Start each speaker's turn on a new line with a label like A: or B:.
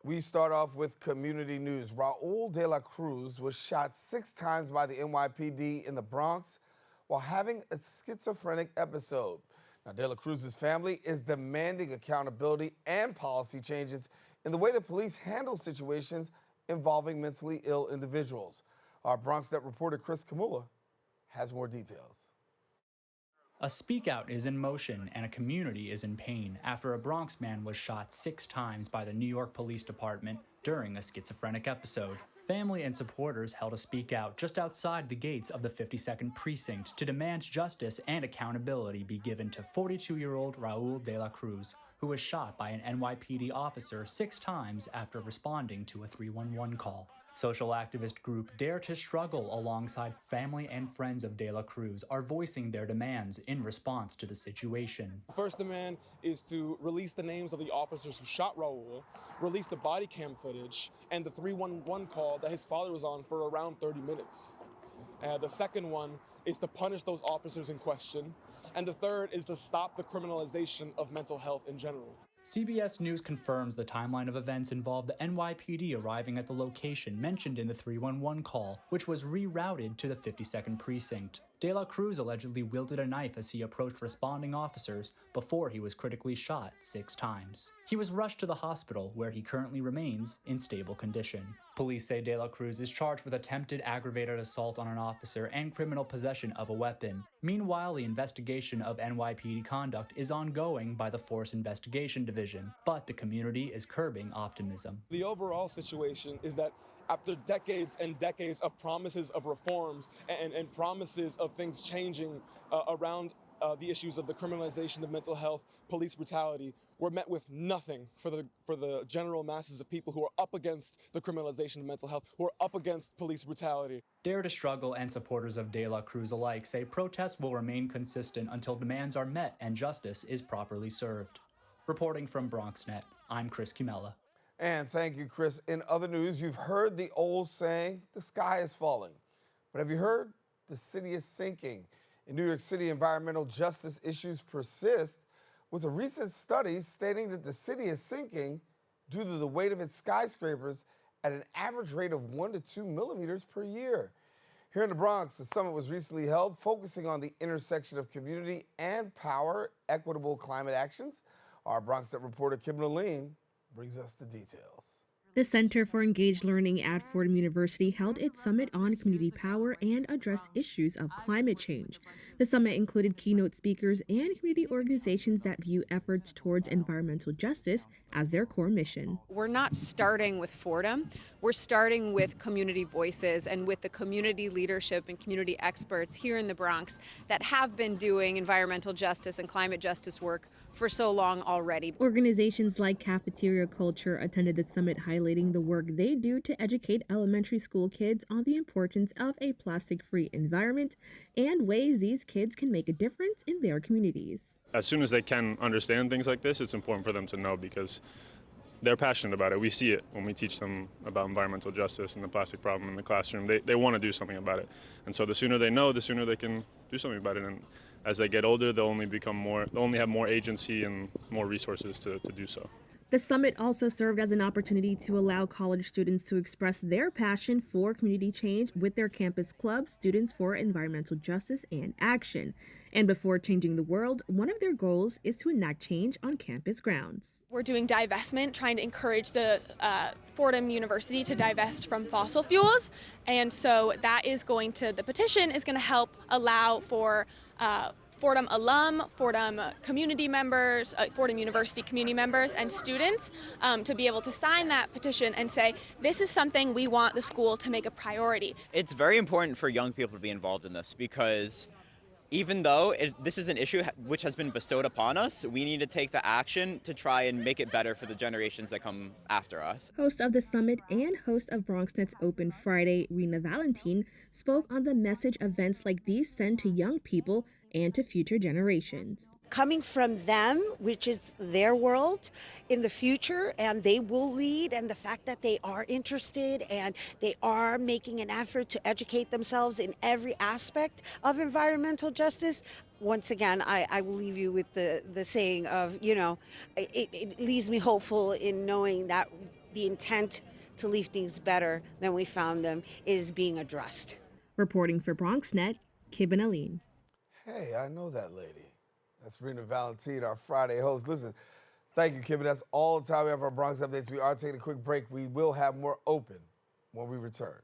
A: We start off with community news. Raul de la Cruz was shot 6 times by the NYPD in the Bronx while having a schizophrenic episode. Now, de la Cruz's family is demanding accountability and policy changes in the way the police handle situations involving mentally ill individuals. Our BronxNet reporter Chris Kamula has more details.
B: A speak out is in motion and a community is in pain after a Bronx man was shot 6 times by the New York Police Department during a schizophrenic episode. Family and supporters held a speak out just outside the gates of the 52nd Precinct to demand justice and accountability be given to 42-year-old Raul de la Cruz, who was shot by an NYPD officer 6 times after responding to a 311 call. Social activist group Dare to Struggle, alongside family and friends of de la Cruz, are voicing their demands in response to the situation.
C: First demand is to release the names of the officers who shot Raul, release the body cam footage, and the 311 call that his father was on for around 30 minutes. The second one is to punish those officers in question. And the third is to stop the criminalization of mental health in general.
B: CBS News confirms the timeline of events involved the NYPD arriving at the location mentioned in the 311 call, which was rerouted to the 52nd Precinct. De la Cruz allegedly wielded a knife as he approached responding officers before he was critically shot 6 times. He was rushed to the hospital, where he currently remains in stable condition. Police say De la Cruz is charged with attempted aggravated assault on an officer and criminal possession of a weapon. Meanwhile, the investigation of NYPD conduct is ongoing by the Force Investigation Division, but the community is curbing optimism.
C: The overall situation is that after decades and decades of promises of reforms and promises of things changing around the issues of the criminalization of mental health, police brutality, we're met with nothing for the general masses of people who are up against the criminalization of mental health, who are up against police brutality.
B: Dare to Struggle and supporters of De la Cruz alike say protests will remain consistent until demands are met and justice is properly served. Reporting from BronxNet, I'm Chris Kamela.
A: And thank you, Chris. In other news, you've heard the old saying, the sky is falling. But have you heard? The city is sinking. In New York City, environmental justice issues persist, with a recent study stating that the city is sinking due to the weight of its skyscrapers at an average rate of 1 to 2 millimeters per year. Here in the Bronx, the summit was recently held, focusing on the intersection of community and power, equitable climate actions. Our BronxNet reporter, Kim Naleen, brings us the details.
D: The Center for Engaged Learning at Fordham University held its summit on community power and addressed issues of climate change. The summit included keynote speakers and community organizations that view efforts towards environmental justice as their core mission.
E: We're not starting with Fordham. We're starting with community voices and with the community leadership and community experts here in the Bronx that have been doing environmental justice and climate justice work for so long already.
D: Organizations like Cafeteria Culture attended the summit, highlighting the work they do to educate elementary school kids on the importance of a plastic-free environment and ways these kids can make a difference in their communities.
F: As soon as they can understand things like this, it's important for them to know because they're passionate about it. We see it when we teach them about environmental justice and the plastic problem in the classroom. They want to do something about it. And so the sooner they know, the sooner they can do something about it. And as they get older, they'll only have more agency and more resources to do so.
D: The summit also served as an opportunity to allow college students to express their passion for community change with their campus club, Students for Environmental Justice and Action. And before changing the world, one of their goals is to enact change on campus grounds.
G: We're doing divestment, trying to encourage the Fordham University to divest from fossil fuels. And so the petition is going to help allow for Fordham alum, Fordham community members, Fordham University community members and students to be able to sign that petition and say, this is something we want the school to make a priority.
H: It's very important for young people to be involved in this because even though this is an issue which has been bestowed upon us, we need to take the action to try and make it better for the generations that come after us.
D: Host of the summit and host of BronxNet's Open Friday, Rena Valentine, spoke on the message events like these send to young people and to future generations.
I: Coming from them, which is their world in the future, and they will lead, and the fact that they are interested and they are making an effort to educate themselves in every aspect of environmental justice. Once again, I will leave you with the saying of, it leaves me hopeful in knowing that the intent to leave things better than we found them is being addressed.
D: Reporting for BronxNet, Kibben Aline.
A: Hey, I know that lady. That's Rena Valentine, our Friday host. Listen, thank you, Kibben. That's all the time we have for our Bronx updates. We are taking a quick break. We will have more open when we return.